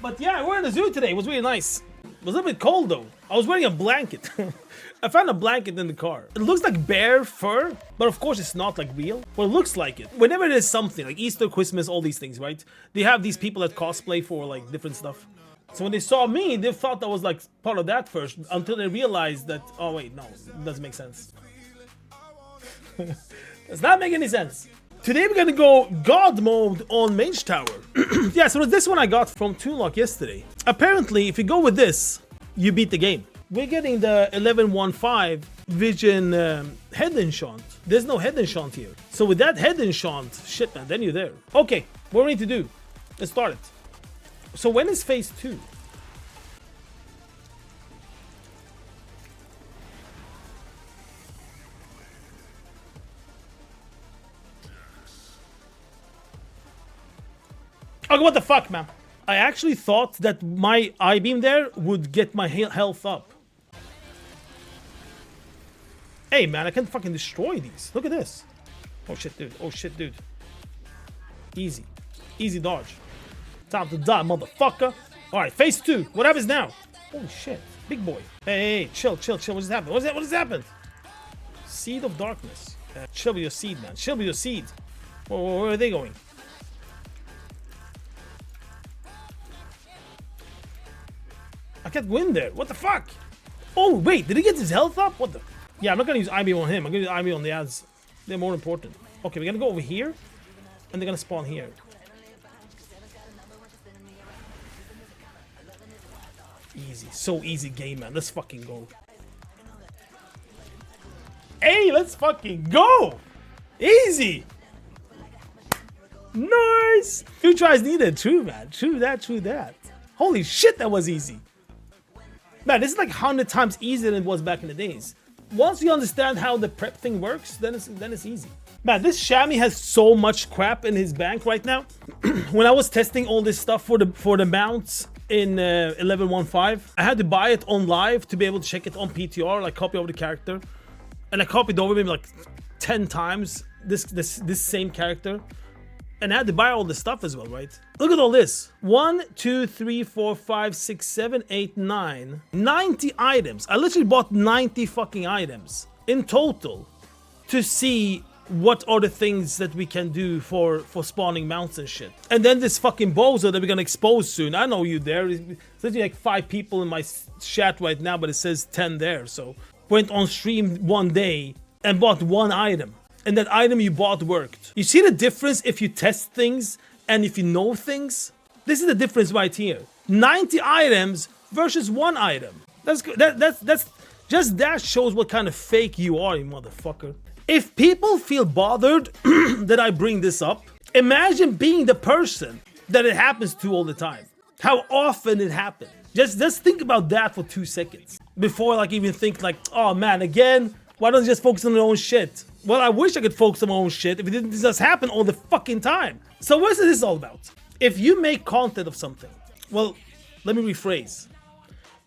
But yeah, we're in the zoo today. It was really nice. It was a little bit cold though. I was wearing a blanket. I found a blanket in the car. It looks like bear fur, but of course it's not like real. Well, it looks like it. Whenever there's something like Easter, Christmas, all these things, right? They have these people that cosplay for like different stuff. So when they saw me, they thought I was like part of that first, until they realized that, oh wait, no, it doesn't make sense. Does not make any sense. Today we're gonna go God mode on Mage Tower. Yeah, so this one I got from Toonlock yesterday. Apparently, if you go with this, you beat the game. We're getting the 11.1.5 Vision head enchant. There's no head enchant here. So with that head enchant, shit man, then you're there. Okay, what do we need to do? Let's start it. So when is phase 2? Okay, what the fuck, man? I actually thought that my I-beam there would get my health up. Hey, man, I can fucking destroy these. Look at this. Oh, shit, dude. Oh, shit, dude. Easy. Easy dodge. Time to die, motherfucker. All right, phase 2. What happens now? Holy shit. Big boy. Hey, chill, chill, chill. What just happened? What just happened? Seed of darkness. Chill with your seed, man. Chill with your seed. Where are they going? I can't win there. What the fuck? Oh, wait. Did he get his health up? What the? Yeah, I'm not going to use IB on him. I'm going to use IB on the ads. They're more important. Okay, we're going to go over here. And they're going to spawn here. Easy. So easy game, man. Let's fucking go. Hey, let's fucking go. Easy. Nice. 2 tries needed. True, man. True that, true that. Holy shit, that was easy. Man, this is like 100 times easier than it was back in the days. Once you understand how the prep thing works, then it's easy. Man, this Shammy has so much crap in his bank right now. When I was testing all this stuff for the mounts in 11.1.5, I had to buy it on live to be able to check it on PTR, like copy over the character. And I copied over maybe like 10 times this same character. And I had to buy all this stuff as well, right? Look at all this. 1, 2, 3, 4, 5, 6, 7, 8, 9. 90 items. I literally bought 90 fucking items in total to see what are the things that we can do for spawning mounts and shit. And then this fucking bozo that we're gonna expose soon. I know you there. There's literally like 5 people in my chat right now, but it says 10 there. So went on stream one day and bought 1 item. And that item you bought worked. You see the difference if you test things and if you know things? This is the difference right here. 90 items versus 1 item. That's just that shows what kind of fake you are, you motherfucker. If people feel bothered that I bring this up, imagine being the person that it happens to all the time. How often it happens. Just think about that for 2 seconds before like even think like, oh man, again, why don't you just focus on your own shit? Well, I wish I could focus on my own shit if it didn't just happen all the fucking time. So what is this all about? If you make content of something, well, let me rephrase.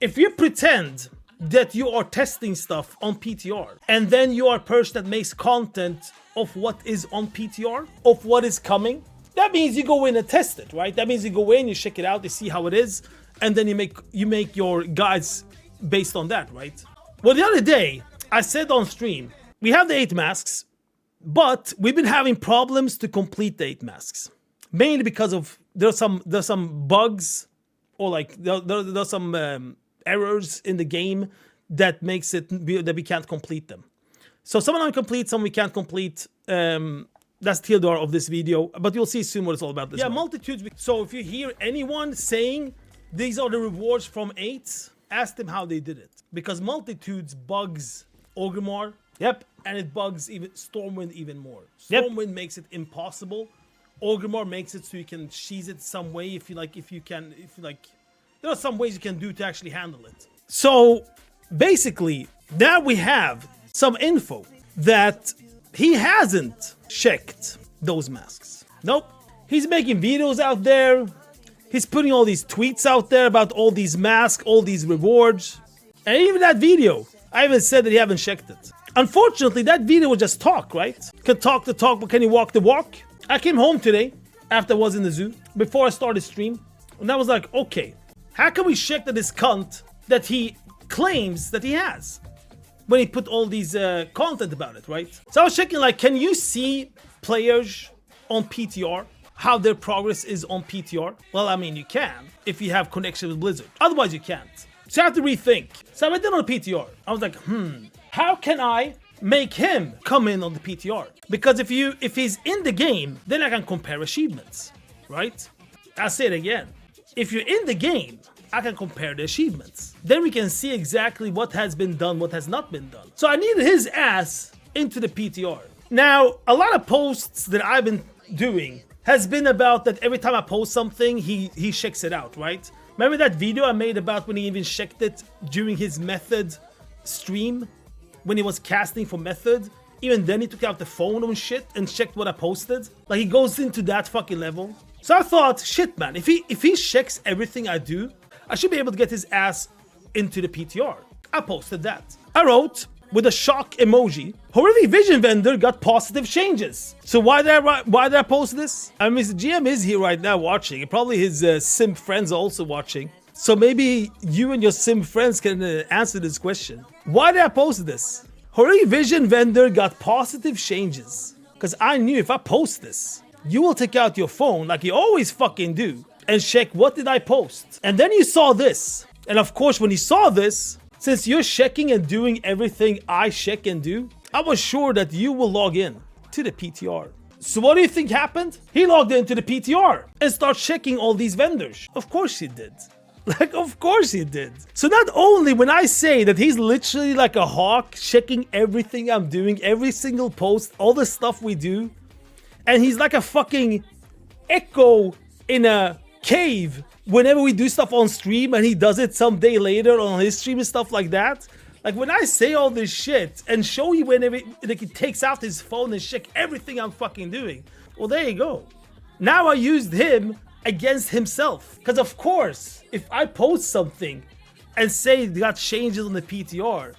If you pretend that you are testing stuff on PTR, and then you are a person that makes content of what is on PTR, of what is coming, that means you go in and test it, right? That means you go in, you check it out, you see how it is, and then you make your guides based on that, right? Well, the other day, I said on stream, we have the 8 masks, but we've been having problems to complete the 8 masks. Mainly because of there's some bugs or like there's some errors in the game that makes it that we can't complete them. So some of them complete, some we can't complete. That's TLDR of this video, but you'll see soon what it's all about. This multitudes. So if you hear anyone saying these are the rewards from 8, ask them how they did it, because multitudes bugs Mrgm. Yep. And it bugs even Stormwind even more. Stormwind makes it impossible. Mrgm makes it so you can cheese it some way if you like. There are some ways you can do to actually handle it. So basically, now we have some info that he hasn't checked those masks. Nope. He's making videos out there. He's putting all these tweets out there about all these masks, all these rewards. And even that video, I even said that he haven't checked it. Unfortunately, that video was just talk, right? Can talk the talk, but can you walk the walk? I came home today after I was in the zoo. Before I started stream, And I was like, okay, how can we check that this cunt that he claims that he has when he put all these content about it, right? So I was checking, like, can you see players on PTR, how their progress is on PTR? Well, I mean, you can if you have connection with Blizzard. Otherwise, you can't. So I have to rethink. So I went in on the PTR. I was like, how can I make him come in on the PTR? Because if he's in the game, then I can compare achievements, right? I'll say it again. If you're in the game, I can compare the achievements. Then we can see exactly what has been done, what has not been done. So I needed his ass into the PTR. Now, a lot of posts that I've been doing has been about that every time I post something, he checks it out, right? Remember that video I made about when he even checked it during his Method stream? When he was casting for Method? Even then he took out the phone and shit and checked what I posted? Like, he goes into that fucking level. So I thought, shit man, if he checks everything I do, I should be able to get his ass into the PTR. I posted that. I wrote, with a shock emoji, horrific vision vendor got positive changes. So why did I post this? I mean, Mr. GM is here right now watching. And probably his sim friends are also watching. So maybe you and your sim friends can answer this question. Why did I post this? Horrific vision vendor got positive changes. Because I knew if I post this, you will take out your phone like you always fucking do and check what did I post. And then you saw this. And of course, when you saw this, since you're checking and doing everything I check and do, I was sure that you will log in to the PTR. So what do you think happened? He logged into the PTR and started checking all these vendors. Of course he did. Like, of course he did. So not only when I say that he's literally like a hawk, checking everything I'm doing, every single post, all the stuff we do, and he's like a fucking echo in a cave whenever we do stuff on stream, and he does it some day later on his stream and stuff like that. Like, when I say all this shit and show you whenever like he takes out his phone and check everything I'm fucking doing, well, there you go. Now I used him against himself. Because of course, if I post something and say they got changes on the PTR,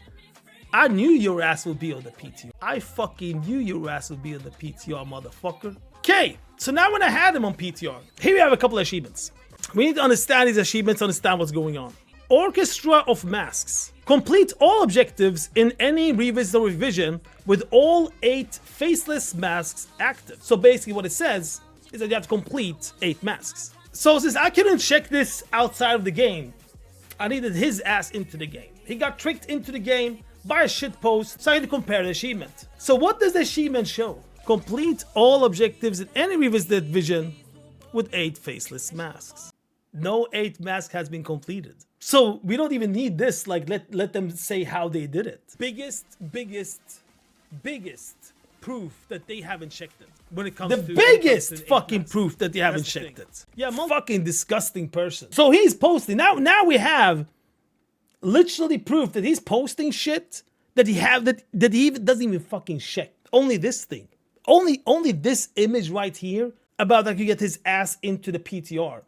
I knew your ass would be on the PTR. I fucking knew your ass would be on the PTR, motherfucker. Okay, so now when I had him on PTR, here we have a couple of achievements. We need to understand these achievements, understand what's going on. Orchestra of Masks. Complete all objectives in any revisit or revision with all 8 faceless masks active. So basically what it says is that you have to complete 8 masks. So since I couldn't check this outside of the game, I needed his ass into the game. He got tricked into the game by a shit post, so I had to compare the achievement. So what does the achievement show? Complete all objectives in any revisited vision with 8 faceless masks. No 8 mask has been completed. So we don't even need this, like let them say how they did it. Biggest proof that they haven't checked it. When it comes to the biggest fucking proof that they haven't checked it. Yeah, fucking disgusting person. So he's posting, now we have literally proof that he's posting shit that he even doesn't even fucking check. Only this thing. Only this image right here about that you get his ass into the PTR.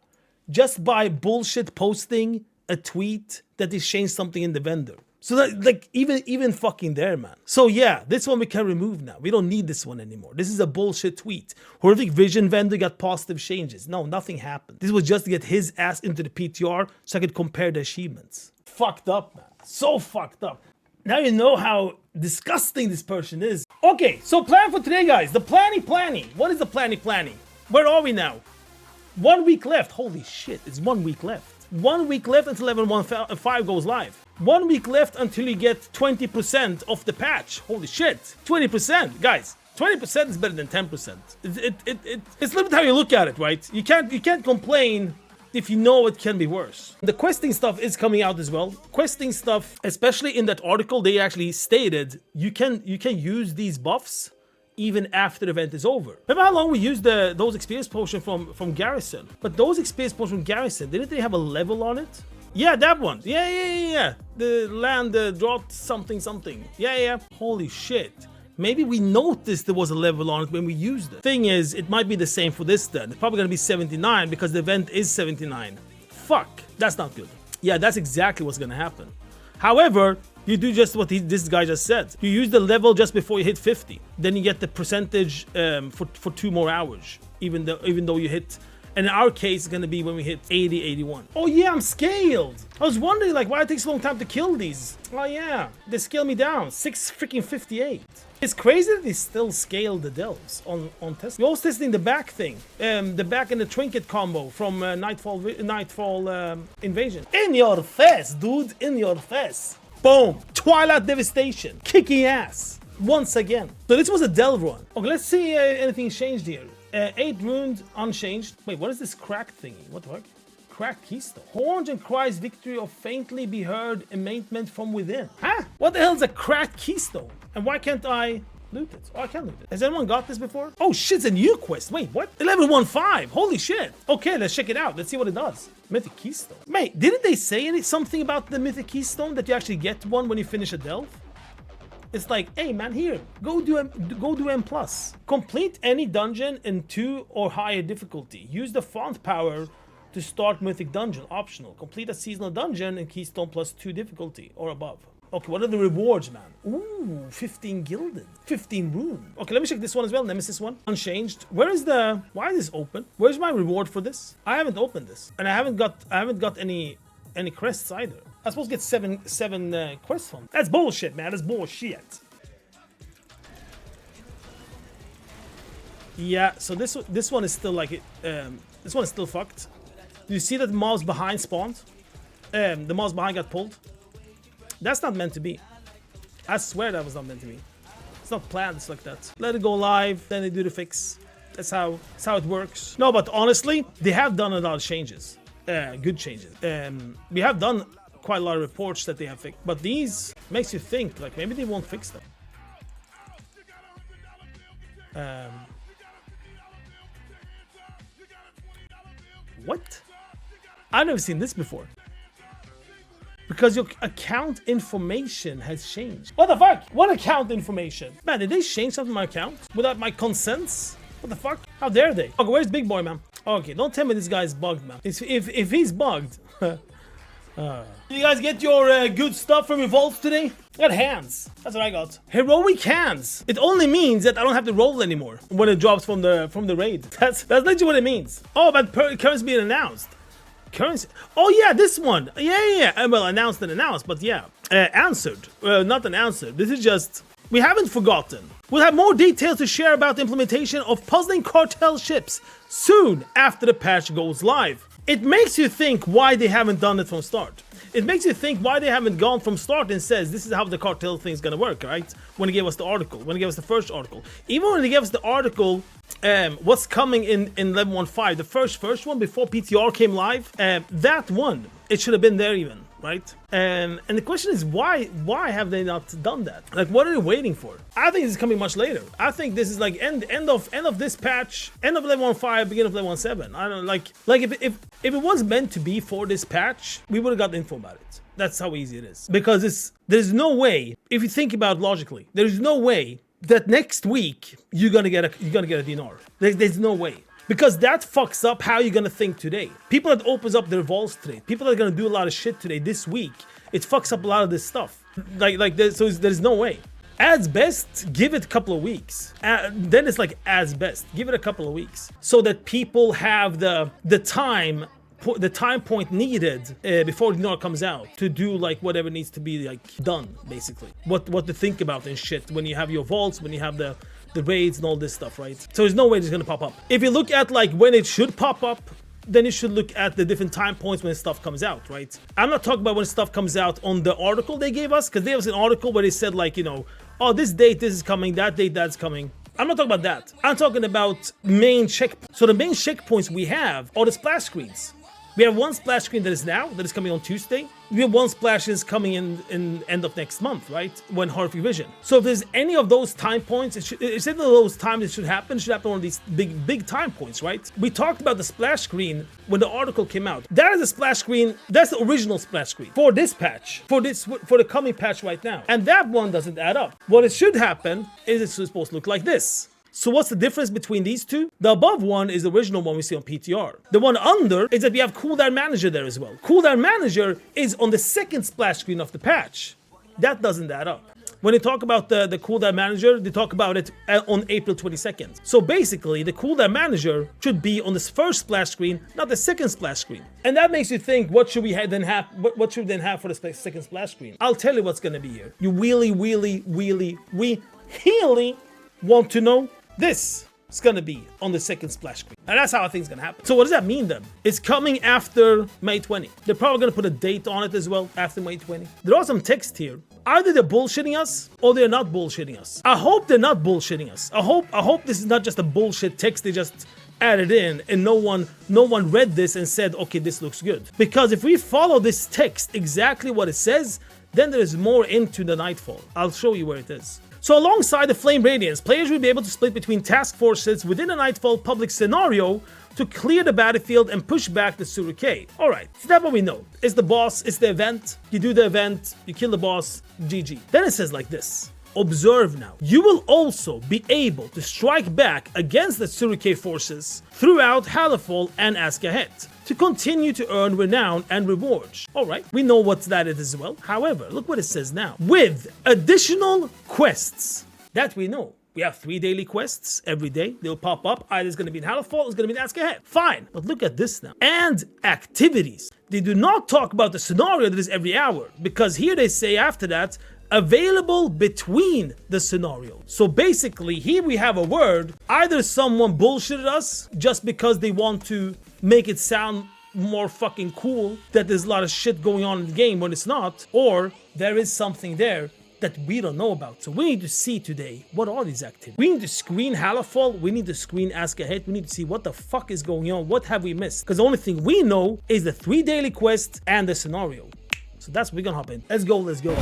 Just by bullshit posting a tweet that he's changed something in the vendor. So that, like, even fucking there, man. So yeah, this one we can remove now. We don't need this one anymore. This is a bullshit tweet. Horrific vision vendor got positive changes. No, nothing happened. This was just to get his ass into the PTR so I could compare the achievements. Fucked up, man. So fucked up. Now you know how disgusting this person is. Okay, so plan for today, guys. The planning. What is the planning? Where are we now? 1 week left. Holy shit, it's 1 week left. 1 week left until 11.1.5 goes live. 1 week left until you get 20% of the patch. Holy shit, 20%, guys. 20% is better than 10%. It's a little bit how you look at it, right? You can't complain if you know it can be worse. The questing stuff is coming out as well. Questing stuff, especially in that article, they actually stated you can use these buffs even after the event is over. Remember how long we used those experience potions from Garrison? But those experience potions from Garrison, didn't they have a level on it? Yeah, that one. Yeah. The land drought something. Yeah. Holy shit. Maybe we noticed there was a level on it when we used it. Thing is, it might be the same for this then. It's probably gonna be 79 because the event is 79. Fuck, that's not good. Yeah, that's exactly what's gonna happen. However, you do just what this guy just said. You use the level just before you hit 50. Then you get the percentage for 2 more hours, even though you hit And in our case, it's gonna be when we hit 80, 81. Oh yeah, I'm scaled. I was wondering like why it takes a long time to kill these. Oh yeah, they scale me down. 658. It's crazy that they still scale the delves on test. We're also testing the back thing, the back and the trinket combo from Nightfall Invasion. In your face, dude, in your face. Boom, Twilight Devastation, kicking ass once again. So this was a delve run. Okay, let's see anything changed here. 8 runes unchanged. Wait, what is this cracked thingy? What the fuck? Cracked Keystone. Horns and cries victory of faintly be heard emanatement from within. Huh? What the hell is a cracked Keystone? And why can't I loot it? Oh, I can loot it. Has anyone got this before? Oh shit, it's a new quest. Wait, what? 11.1.5. Holy shit. Okay, let's check it out. Let's see what it does. Mythic Keystone. Mate, didn't they say something about the Mythic Keystone that you actually get one when you finish a delve? It's like, hey man, here, go do M+. Complete any dungeon in 2 or higher difficulty. Use the font power to start Mythic Dungeon, optional. Complete a seasonal dungeon in Keystone +2 difficulty or above. Okay, what are the rewards, man? Ooh, 15 gilded, 15 rune. Okay, let me check this one as well, Nemesis one. Unchanged. Where is the, why is this open? Where's my reward for this? I haven't opened this. And I haven't got any crests either. I'm supposed to get seven quests from. That's bullshit, man. That's bullshit. Yeah, so this one is still like it. This one is still fucked. Do you see that the mobs behind spawned? The mobs behind got pulled. That's not meant to be. I swear that was not meant to be. It's not planned. It's like that. Let it go live, then they do the fix. That's how it works. No, but honestly, they have done a lot of changes. Good changes. We have done quite a lot of reports that they have fixed, but these makes you think like maybe they won't fix them. What? I've never seen this before. Because your account information has changed. What the fuck? What account information? Man, did they change something on my account without my consents? What the fuck? How dare they? Okay, where's Big Boy, man? Okay, don't tell me this guy's bugged, man. If he's bugged. Did you guys get your good stuff from your vaults today? I got hands. That's what I got. Heroic hands. It only means that I don't have to roll anymore when it drops from the raid. That's literally what it means. Oh, but currency being announced. Currency. Oh yeah, this one. Yeah. Well, announced and announced, but yeah, answered. Not an answer. This is just. We haven't forgotten. We'll have more details to share about the implementation of puzzling cartel ships soon after the patch goes live. It makes you think why they haven't done it from start. It makes you think why they haven't gone from start and says this is how the cartel thing is gonna work, right? When they gave us the article, when they gave us the first article. Even when they gave us the article, what's coming in 11.1.5, the first one before PTR came live, that one, it should have been there even, right? And the question is why have they not done that? Like, what are they waiting for? I think this is coming much later. I think this is like end of this patch, end of 11.1.5, beginning of 11.1.7. I don't like if it was meant to be for this patch, we would have got info about it. That's how easy it is. Because there's no way, if you think about it logically, there's no way that next week you're gonna get a dinar. There's no way. Because that fucks up how you're gonna think today. People that opens up their vaults today, people that are gonna do a lot of shit today, this week, it fucks up a lot of this stuff. So there's no way. As best, give it a couple of weeks. Then it's like as best, give it a couple of weeks, so that people have the time point needed before the dinar comes out to do like whatever needs to be like done, basically. What to think about and shit when you have your vaults, when you have the raids and all this stuff, right? So there's no way it's gonna pop up. If you look at like when it should pop up, then you should look at the different time points when stuff comes out, right? I'm not talking about when stuff comes out on the article they gave us, because there was an article where they said like, you know, oh, this date this is coming, that date that's coming. I'm not talking about that. I'm talking about main checkpoints. So the main checkpoints we have are the splash screens. We have one splash screen that is coming on Tuesday. We have one splash is coming in end of next month, right? When Horrific Vision. So if there's any of those time points, instead of those times it should happen on these big time points, right? We talked about the splash screen when the article came out. That is a splash screen, that's the original splash screen for this patch, for the coming patch right now. And that one doesn't add up. What it should happen is it's supposed to look like this. So what's the difference between these two? The above one is the original one we see on PTR. The one under is that we have Cooldown Manager there as well. Cooldown Manager is on the second splash screen of the patch. That doesn't add up. When they talk about the cooldown manager, they talk about it on April 22nd. So basically, the cooldown manager should be on this first splash screen, not the second splash screen. And that makes you think, what should we then have? What should we then have for the second splash screen? I'll tell you what's gonna be here. You really want to know this. It's gonna be on the second splash screen. And that's how I think it's gonna happen. So what does that mean then? It's coming after May 20. They're probably gonna put a date on it as well after May 20. There are some text here. Either they're bullshitting us or they're not bullshitting us. I hope they're not bullshitting us. I hope this is not just a bullshit text they just added in and no one read this and said, okay, this looks good. Because if we follow this text exactly what it says, then there is more into the Nightfall. I'll show you where it is. So alongside the Flame Radiance, players will be able to split between task forces within a Nightfall public scenario to clear the battlefield and push back the Suruke. Alright, so that's what we know. It's the boss, it's the event, you do the event, you kill the boss, GG. Then it says like this. Observe now. You will also be able to strike back against the Suruke forces throughout Halifall and Ask Ahead to continue to earn renown and rewards. Alright, we know what that is as well. However, look what it says now. With additional quests that we know. We have 3 daily quests every day. They'll pop up. Either it's going to be in Halifall, it's going to be in Ask Ahead. Fine. But look at this now. And activities. They do not talk about the scenario that is every hour. Because here they say after that, available between the scenario. So basically, here we have a word. Either someone bullshitted us just because they want to make it sound more fucking cool that there's a lot of shit going on in the game when it's not. Or there is something there that we don't know about. So we need to see today, what are these activities? We need to screen Halifall, we need to screen Ask Ahead, we need to see what the fuck is going on, what have we missed? Because the only thing we know is the 3 daily quests and the scenario. So that's what we're gonna hop in. Let's go, let's go.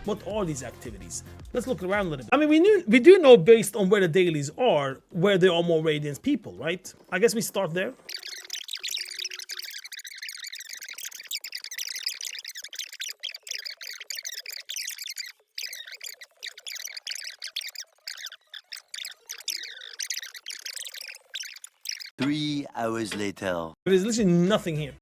What are these activities? Let's look around a little bit. I mean, we do know based on where the dailies are, where there are more Radiance people, right? I guess we start there. Three hours later. There's literally nothing here.